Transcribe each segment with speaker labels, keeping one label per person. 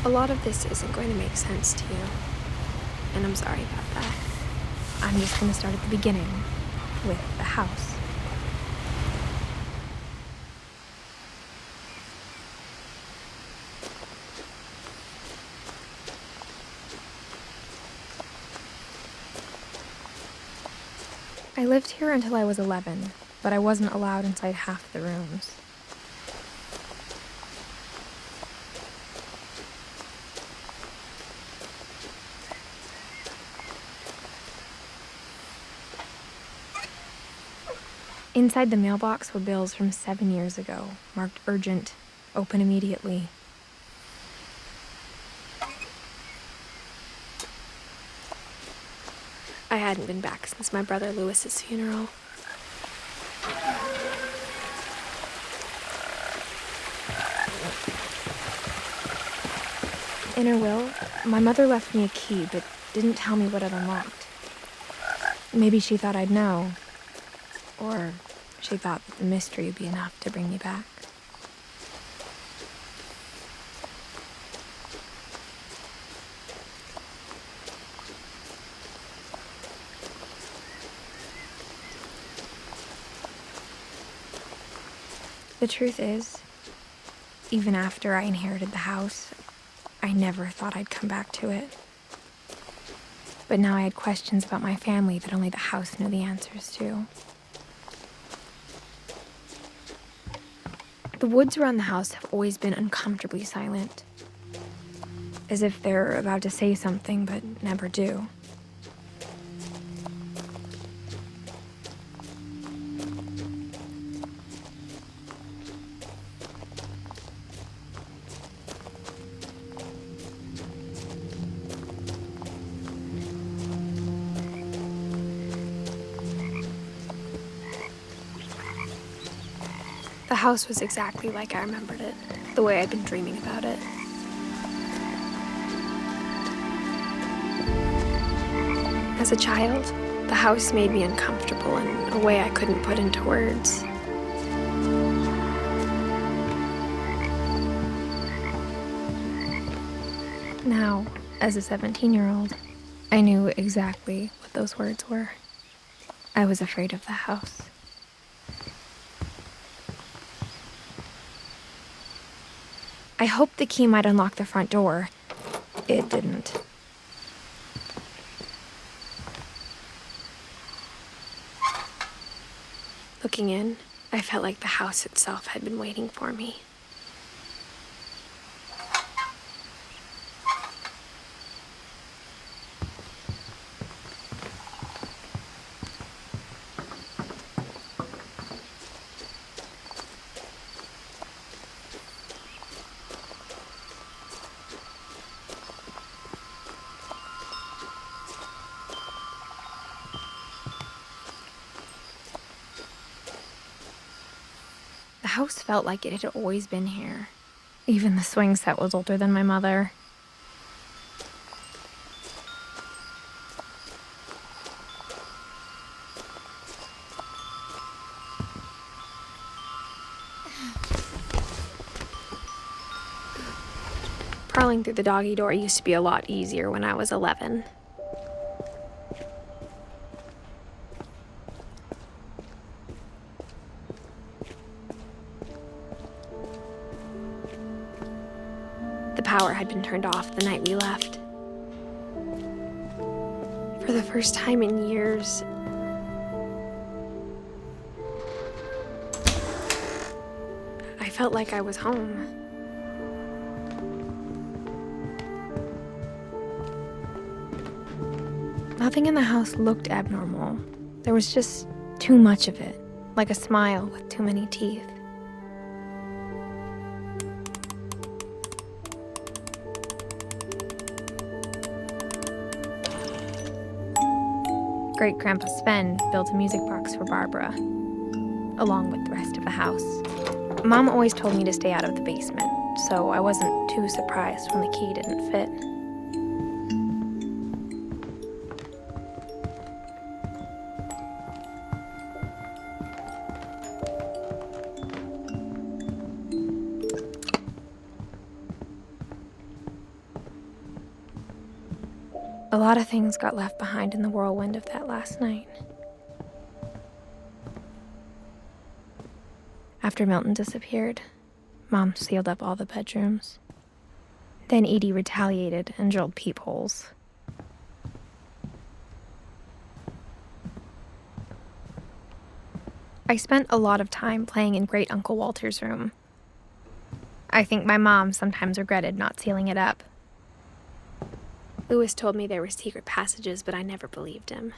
Speaker 1: A lot of this isn't going to make sense to you, and I'm sorry about that. I'm just going to start at the beginning, with the house. I lived here until I was 11, but I wasn't allowed inside half the rooms. Inside the mailbox were bills from 7 years ago, marked urgent, open immediately. I hadn't been back since my brother Lewis's funeral. In her will, my mother left me a key, but didn't tell me what it unlocked. Maybe she thought I'd know. Or she thought that the mystery would be enough to bring me back. The truth is, even after I inherited the house, I never thought I'd come back to it. But now I had questions about my family that only the house knew the answers to. The woods around the house have always been uncomfortably silent, as if they're about to say something but never do. The house was exactly like I remembered it, the way I'd been dreaming about it. As a child, the house made me uncomfortable in a way I couldn't put into words. Now, as a 17-year-old, I knew exactly what those words were. I was afraid of the house. I hoped the key might unlock the front door. It didn't. Looking in, I felt like the house itself had been waiting for me. The house felt like it had always been here. Even the swing set was older than my mother. Crawling through the doggy door used to be a lot easier when I was 11. The power had been turned off the night we left. For the first time in years, I felt like I was home. Nothing in the house looked abnormal. There was just too much of it, like a smile with too many teeth. Great-Grandpa Sven built a music box for Barbara, along with the rest of the house. Mom always told me to stay out of the basement, so I wasn't too surprised when the key didn't fit. A lot of things got left behind in the whirlwind of that last night. After Milton disappeared, Mom sealed up all the bedrooms. Then Edie retaliated and drilled peepholes. I spent a lot of time playing in Great Uncle Walter's room. I think my mom sometimes regretted not sealing it up. Louis told me there were secret passages, but I never believed him.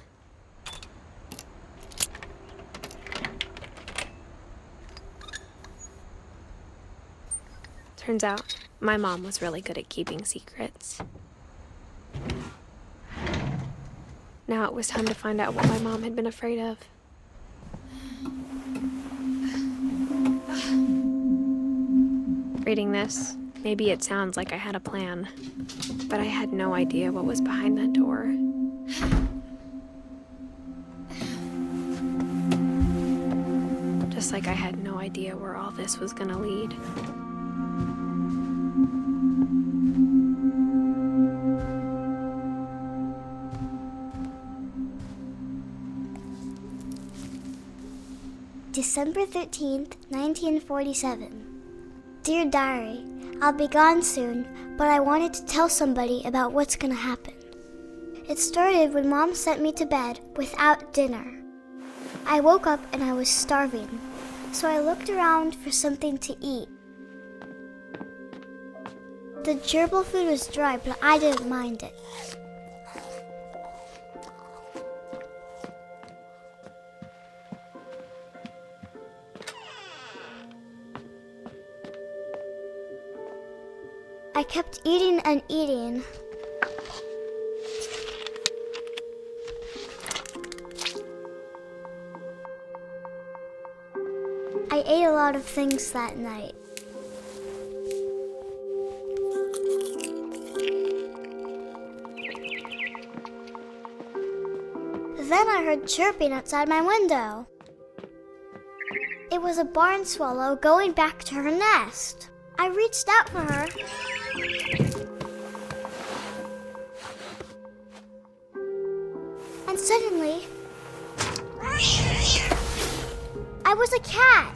Speaker 1: Turns out, my mom was really good at keeping secrets. Now it was time to find out what my mom had been afraid of. Reading this, maybe it sounds like I had a plan, but I had no idea what was behind that door. Just like I had no idea where all this was gonna lead.
Speaker 2: December 13th, 1947. Dear Diary, I'll be gone soon, but I wanted to tell somebody about what's gonna happen. It started when Mom sent me to bed without dinner. I woke up and I was starving, so I looked around for something to eat. The gerbil food was dry, but I didn't mind it. I kept eating and eating. I ate a lot of things that night. Then I heard chirping outside my window. It was a barn swallow going back to her nest. I reached out for her. And suddenly, I was a cat.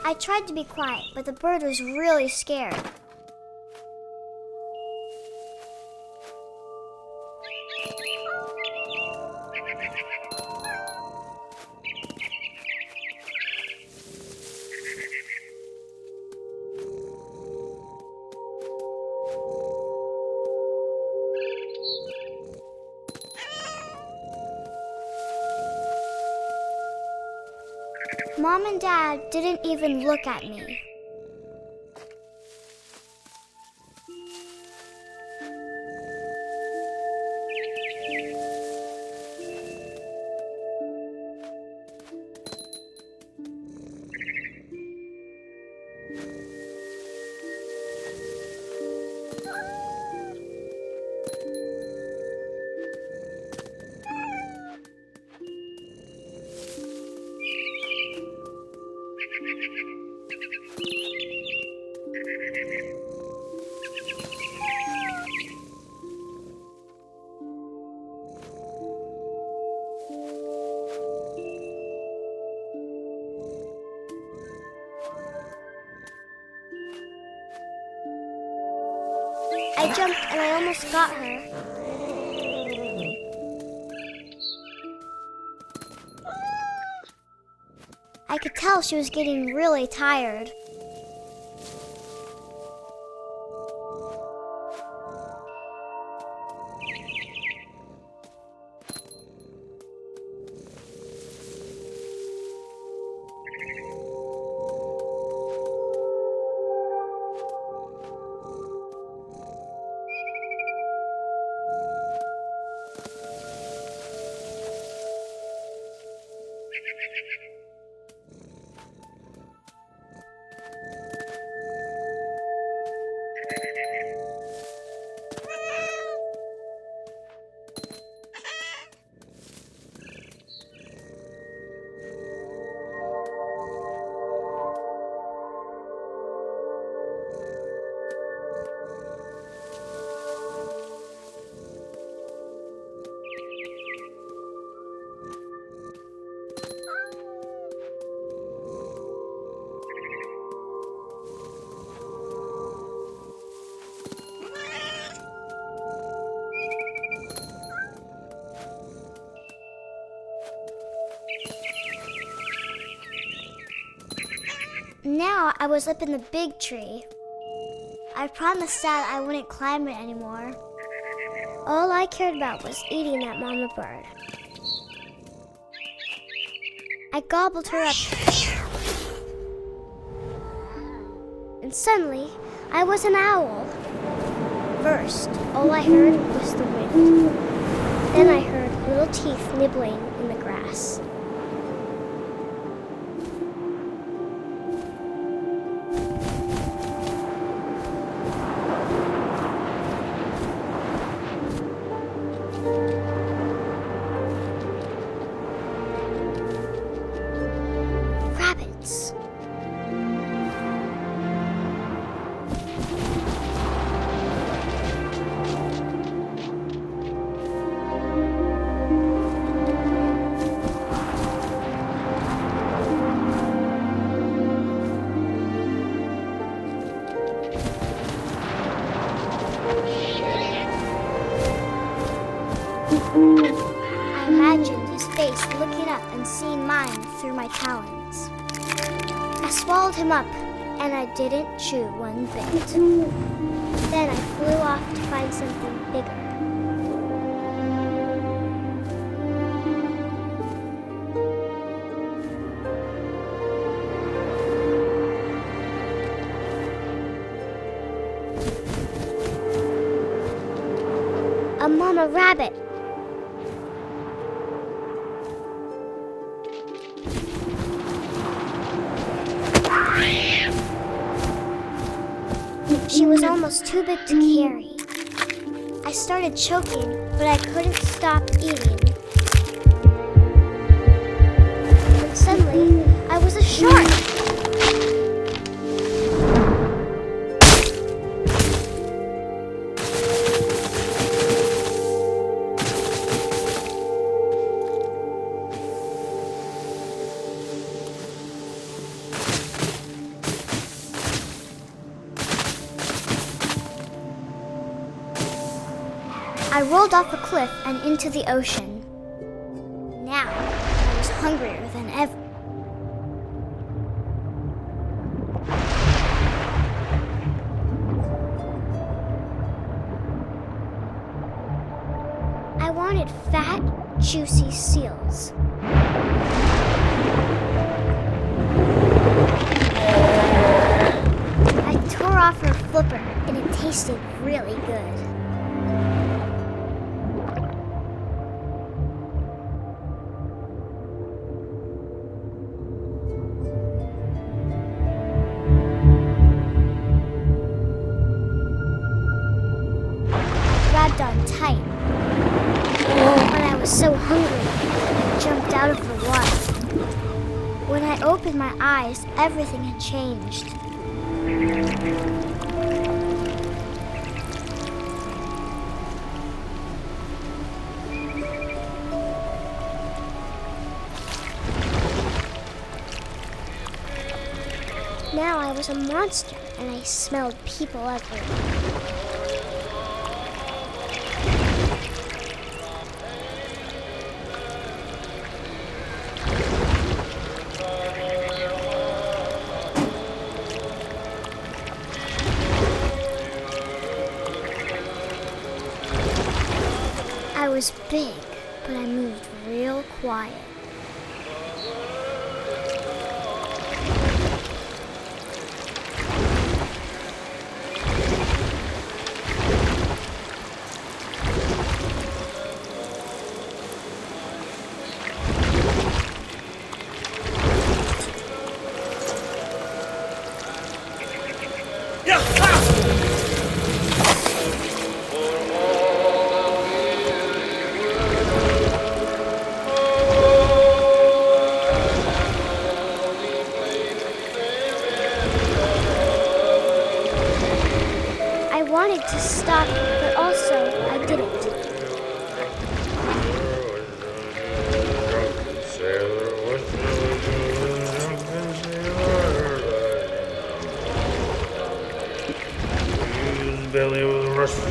Speaker 2: I tried to be quiet, but the bird was really scared. Mom and Dad didn't even look at me. I jumped and I almost got her. I could tell she was getting really tired. Now I was up in the big tree. I promised Dad I wouldn't climb it anymore. All I cared about was eating that mama bird. I gobbled her up. And suddenly, I was an owl. First, all I heard was the wind. Then I heard little teeth nibbling in the grass. Rabbits. I imagined his face looking up and seeing mine through my talons. I swallowed him up, and I didn't chew one bit. Then I flew off to find something bigger. A mama rabbit. She was almost too big to carry. I started choking, but I couldn't stop eating. And suddenly, I was a shark. I rolled off a cliff and into the ocean. Now, I was hungrier than ever. I wanted fat, juicy seals. I tore off her flipper, and it tasted really good. Grabbed on tight. But I was so hungry, I jumped out of the water. When I opened my eyes, everything had changed. Now I was a monster, and I smelled people everywhere. I was big, but I moved real quiet. I wanted to stop, but also I didn't.
Speaker 3: Belly was rusty.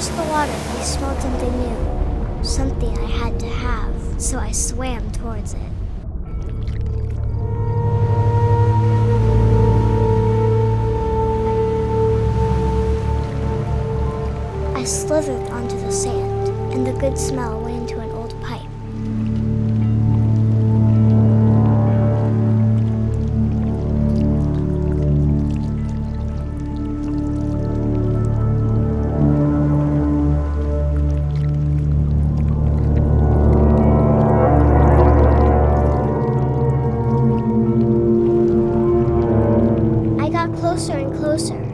Speaker 2: crossed the water, I smelled something new. Something I had to have, so I swam towards it. I slithered onto the sand, and the good smell went into an old pipe. I got closer and closer.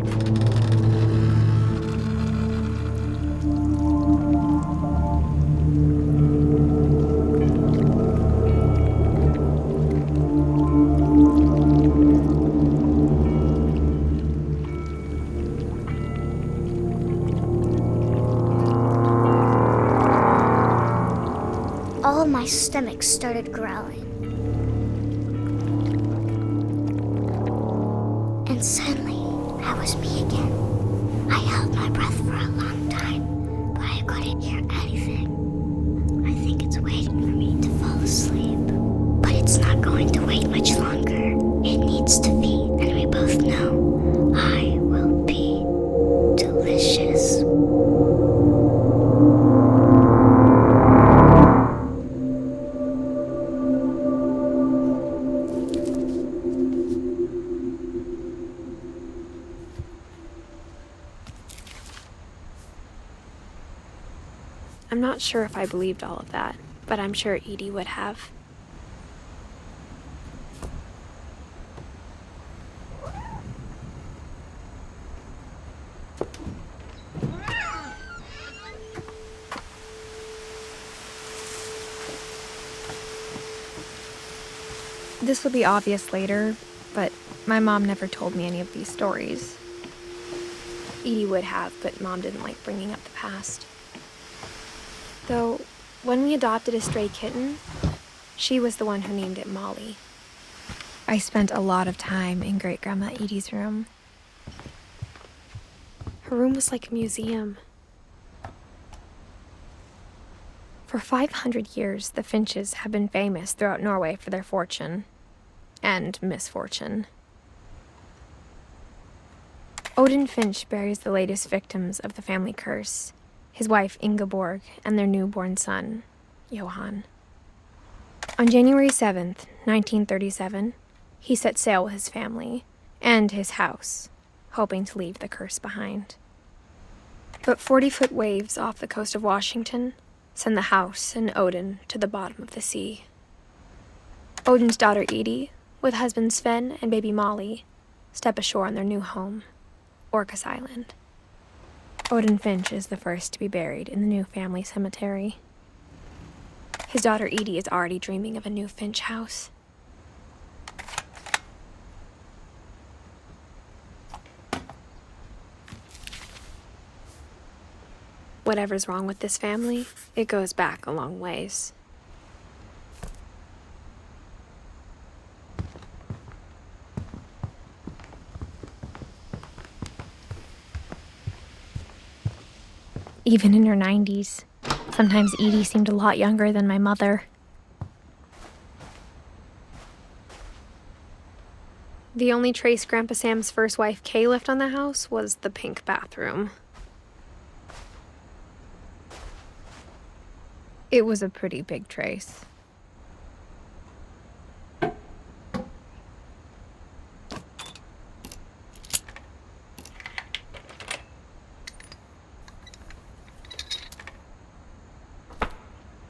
Speaker 2: All of my stomach started growling. And suddenly, I was me again. I held my breath for a long time, but I couldn't hear anything. I think it's waiting for me to fall asleep. But it's not going to wait much longer. It needs to feed, and we both know I will be delicious.
Speaker 1: I'm not sure if I believed all of that, but I'm sure Edie would have. This will be obvious later, but my mom never told me any of these stories. Edie would have, but Mom didn't like bringing up the past. Though, when we adopted a stray kitten, she was the one who named it Molly. I spent a lot of time in Great-Grandma Edie's room. Her room was like a museum. For 500 years, the Finches have been famous throughout Norway for their fortune and misfortune. Odin Finch buries the latest victims of the family curse, his wife Ingeborg and their newborn son, Johan. On January 7th, 1937, he set sail with his family and his house, hoping to leave the curse behind. But 40-foot waves off the coast of Washington send the house and Odin to the bottom of the sea. Odin's daughter Edie, with husband Sven and baby Molly, step ashore on their new home, Orcas Island. Odin Finch is the first to be buried in the new family cemetery. His daughter Edie is already dreaming of a new Finch house. Whatever's wrong with this family, it goes back a long ways. Even in her 90s, sometimes Edie seemed a lot younger than my mother. The only trace Grandpa Sam's first wife Kay left on the house was the pink bathroom. It was a pretty big trace.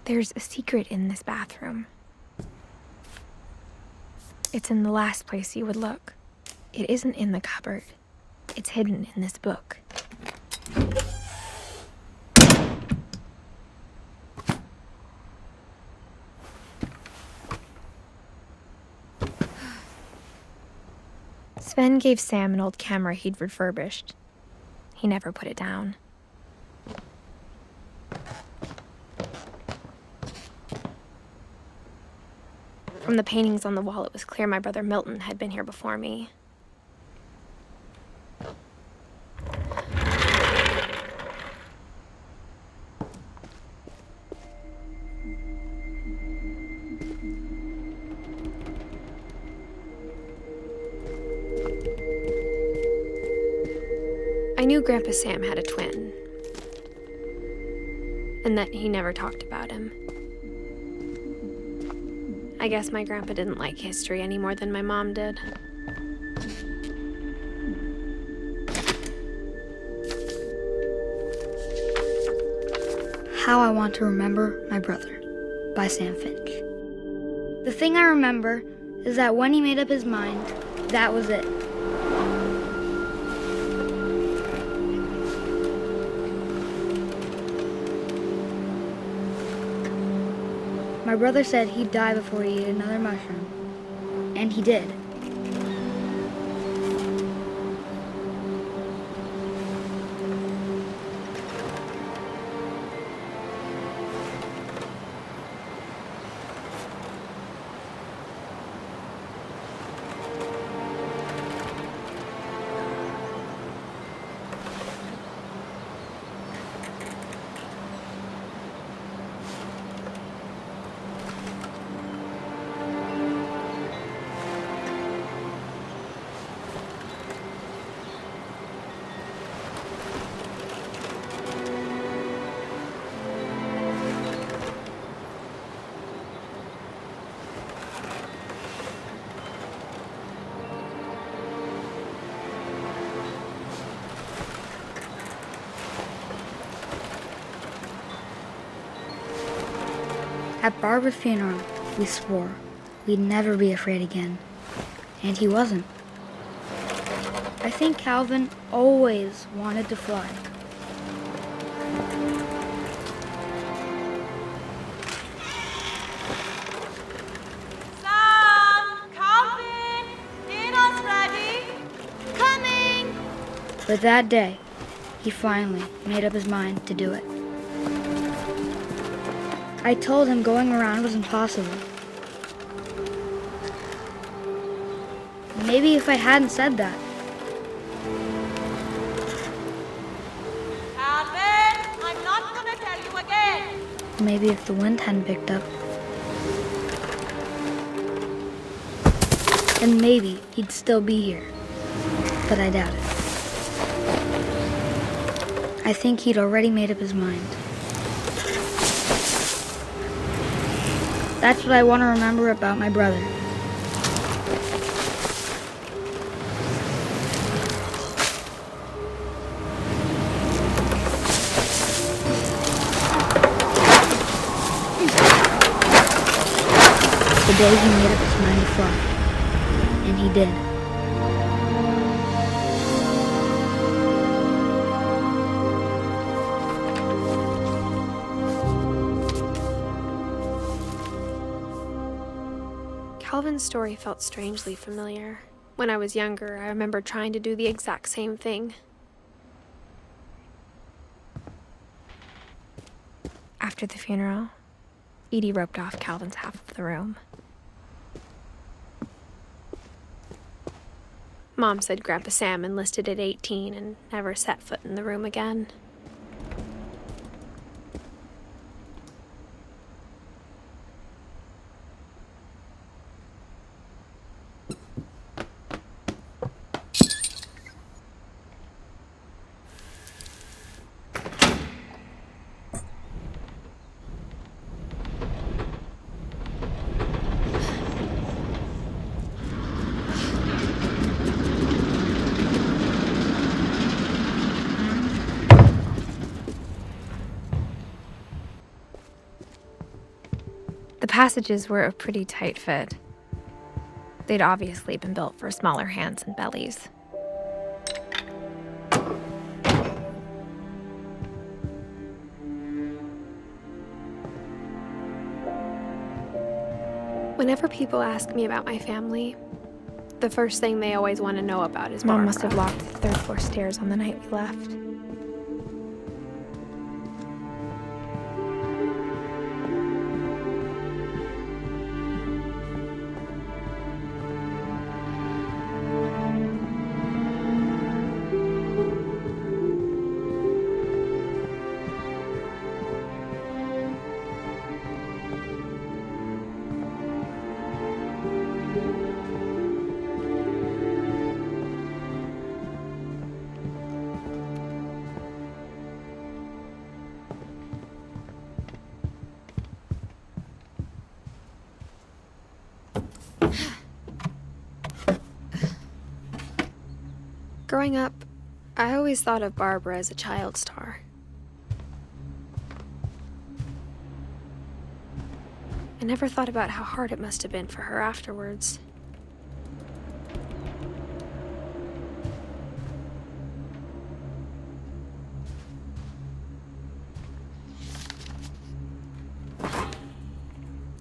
Speaker 1: There's a secret in this bathroom. It's in the last place you would look. It isn't in the cupboard. It's hidden in this book. Sven gave Sam an old camera he'd refurbished. He never put it down. From the paintings on the wall, it was clear my brother Milton had been here before me. I knew Grandpa Sam had a twin, and that he never talked about him. I guess my grandpa didn't like history any more than my mom did.
Speaker 3: How I Want to Remember My Brother by Sam Finch. The thing I remember is that when he made up his mind, that was it. My brother said he'd die before he ate another mushroom, and he did. At Barbara's funeral, we swore we'd never be afraid again, and he wasn't. I think Calvin always wanted to fly.
Speaker 4: Sam! Calvin! Dinner's ready! Coming!
Speaker 3: But that day, he finally made up his mind to do it. I told him going around was impossible. Maybe if I hadn't said that.
Speaker 4: Calvin, I'm not gonna tell you again.
Speaker 3: Maybe if the wind hadn't picked up. And maybe he'd still be here. But I doubt it. I think he'd already made up his mind. That's what I want to remember about my brother. The day he made up his mind to fly. And he did.
Speaker 1: Calvin's story felt strangely familiar. When I was younger, I remember trying to do the exact same thing. After the funeral, Edie roped off Calvin's half of the room. Mom said Grandpa Sam enlisted at 18 and never set foot in the room again. The passages were a pretty tight fit. They'd obviously been built for smaller hands and bellies. Whenever people ask me about my family, the first thing they always want to know about is Mom must have locked the third floor stairs on the night we left. Growing up, I always thought of Barbara as a child star. I never thought about how hard it must have been for her afterwards.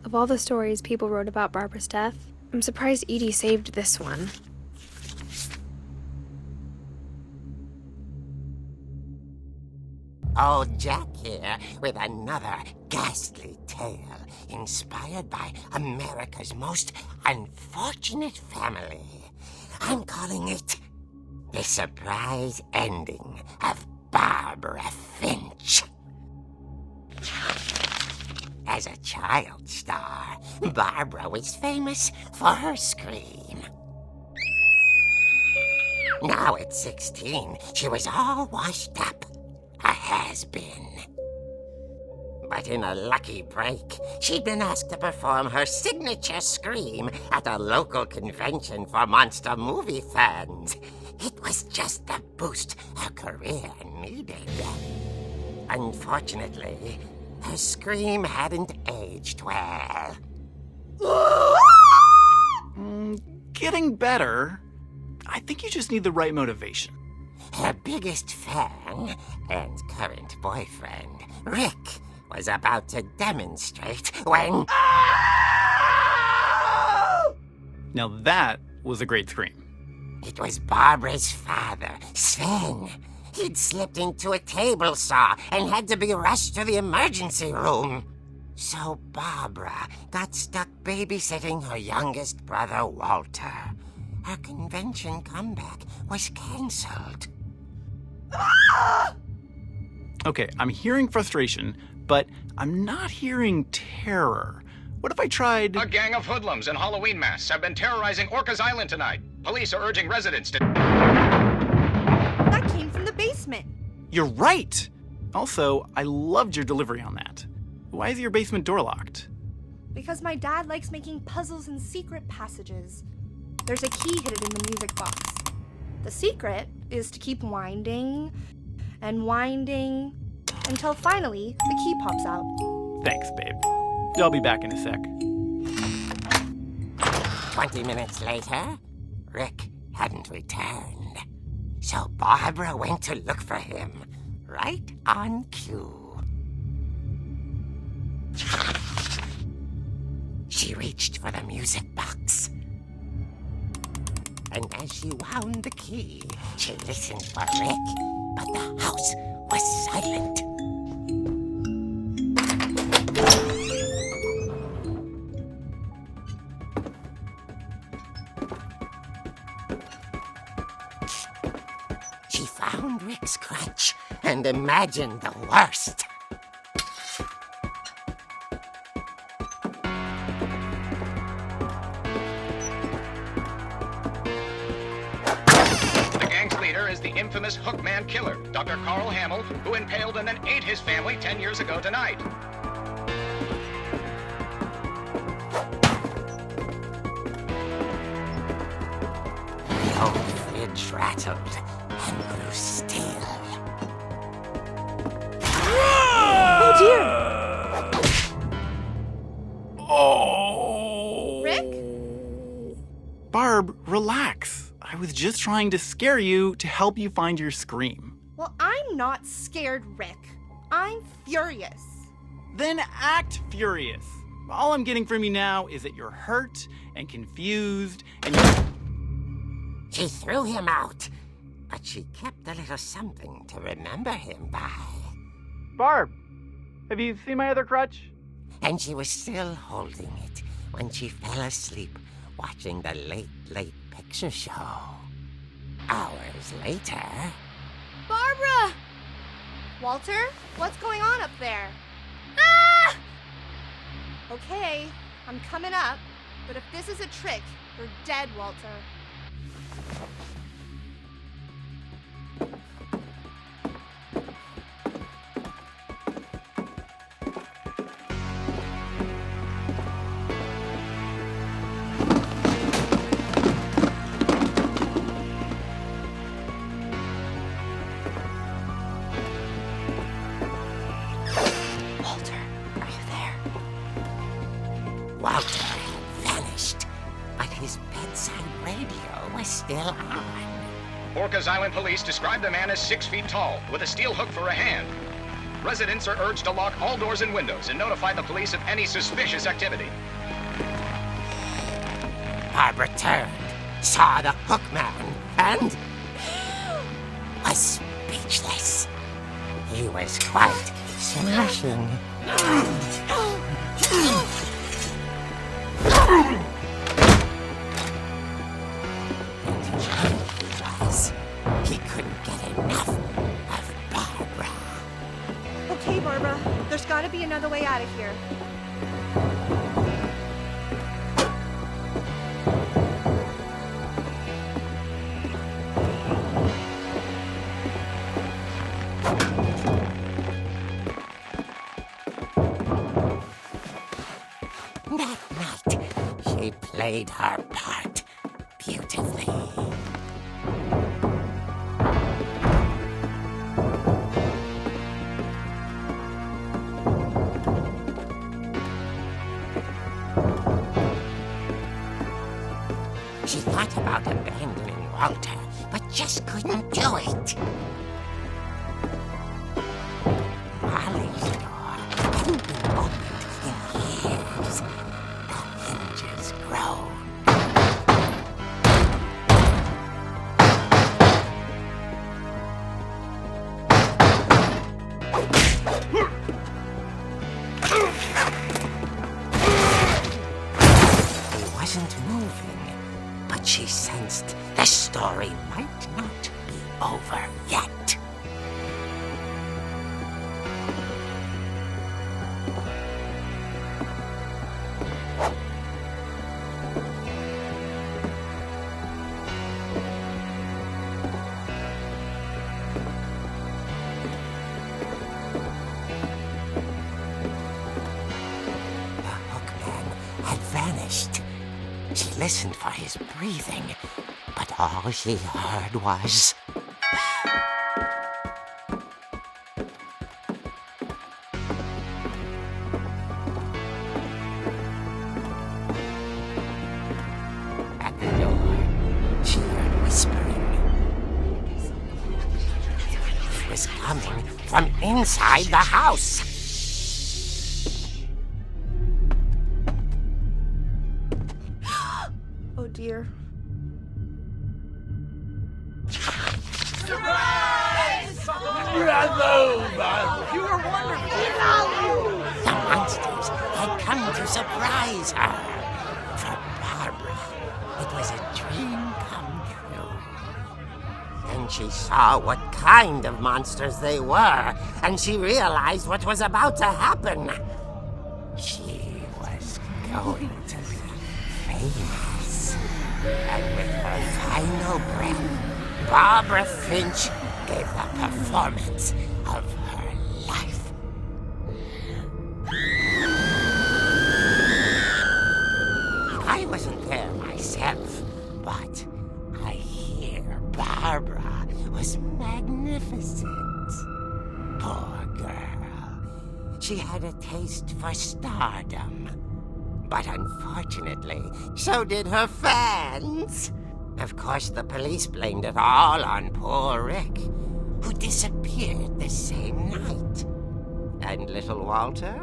Speaker 1: Of all the stories people wrote about Barbara's death, I'm surprised Edie saved this one.
Speaker 5: Old Jack here with another ghastly tale inspired by America's most unfortunate family. I'm calling it The Surprise Ending of Barbara Finch. As a child star, Barbara was famous for her scream. Now at 16, she was all washed up. A has-been. But in a lucky break, she'd been asked to perform her signature scream at a local convention for monster movie fans. It was just the boost her career needed. Unfortunately, her scream hadn't aged well.
Speaker 6: Getting better. I think you just need the right motivation.
Speaker 5: Her biggest fan and current boyfriend, Rick, was about to demonstrate when...
Speaker 6: Now that was a great scream.
Speaker 5: It was Barbara's father, Sven. He'd slipped into a table saw and had to be rushed to the emergency room. So Barbara got stuck babysitting her youngest brother, Walter. Her convention comeback was cancelled.
Speaker 6: Okay, I'm hearing frustration, but I'm not hearing terror. What if I tried...
Speaker 7: A gang of hoodlums in Halloween masks have been terrorizing Orcas Island tonight. Police are urging residents to...
Speaker 4: That came from the basement.
Speaker 6: You're right! Also, I loved your delivery on that. Why is your basement door locked?
Speaker 4: Because my dad likes making puzzles and secret passages. There's a key hidden in the music box. The secret is to keep winding and winding until finally the key pops out.
Speaker 6: Thanks, babe. I'll be back in a sec.
Speaker 5: 20 minutes later, Rick hadn't returned. So Barbara went to look for him, right on cue. She reached for the music box. And as she wound the key, she listened for Rick, but the house was silent. She found Rick's crutch and imagined the worst.
Speaker 7: The infamous Hookman killer, Dr. Carl Hamill, who impaled and then ate his family 10 years ago tonight.
Speaker 5: The old fridge rattled and grew still.
Speaker 4: Oh dear!
Speaker 6: Oh!
Speaker 4: Rick?
Speaker 6: Barb, relax. I was just trying to scare you to help you find your scream.
Speaker 4: Well, I'm not scared, Rick. I'm furious.
Speaker 6: Then act furious. All I'm getting from you now is that you're hurt and confused and you're...
Speaker 5: She threw him out, but she kept a little something to remember him by.
Speaker 6: Barb, have you seen my other crutch?
Speaker 5: And she was still holding it when she fell asleep watching the late picture show. Hours later...
Speaker 4: Barbara! Walter, what's going on up there? Ah! Okay, I'm coming up, but if this is a trick, you're dead, Walter.
Speaker 5: Walter had vanished, but his bedside radio was still on.
Speaker 7: Orcas Island police describe the man as 6 feet tall, with a steel hook for a hand. Residents are urged to lock all doors and windows and notify the police of any suspicious activity.
Speaker 5: Barbara turned, saw the hook man, and was speechless. He was quite smashing. He couldn't get enough of Barbara.
Speaker 4: Okay, Barbara, there's gotta be another way out of here.
Speaker 5: That night, she played her part beautifully. She thought about abandoning Walter, but just couldn't do it. Molly's door hadn't been opened in years. The hinges groaned. He wasn't moving, but she sensed the story might not be over yet. Vanished. She listened for his breathing, but all she heard was... At the door, she heard whispering. It was coming from inside the house.
Speaker 4: Oh dear.
Speaker 5: You were wonderful! The monsters had come to surprise her. For Barbara, it was a dream come true. Then she saw what kind of monsters they were, and she realized what was about to happen. She was going to be famous. And with her final breath, Barbara Finch gave the performance of her life. I wasn't there myself, but I hear Barbara was magnificent. Poor girl. She had a taste for stardom. But unfortunately, so did her fans. Of course, the police blamed it all on poor Rick, who disappeared the same night. And little Walter,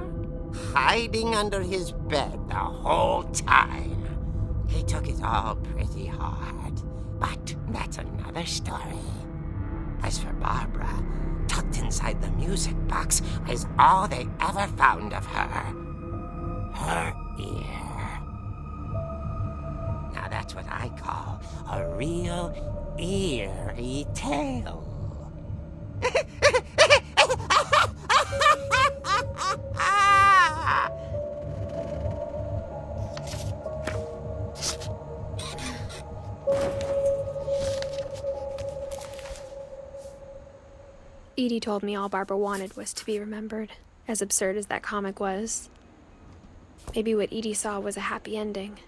Speaker 5: hiding under his bed the whole time. He took it all pretty hard, but that's another story. As for Barbara, tucked inside the music box was all they ever found of her. Her ear. Now that's what I call a real eerie tale.
Speaker 1: Edie told me all Barbara wanted was to be remembered, as absurd as that comic was. Maybe what Edie saw was a happy ending.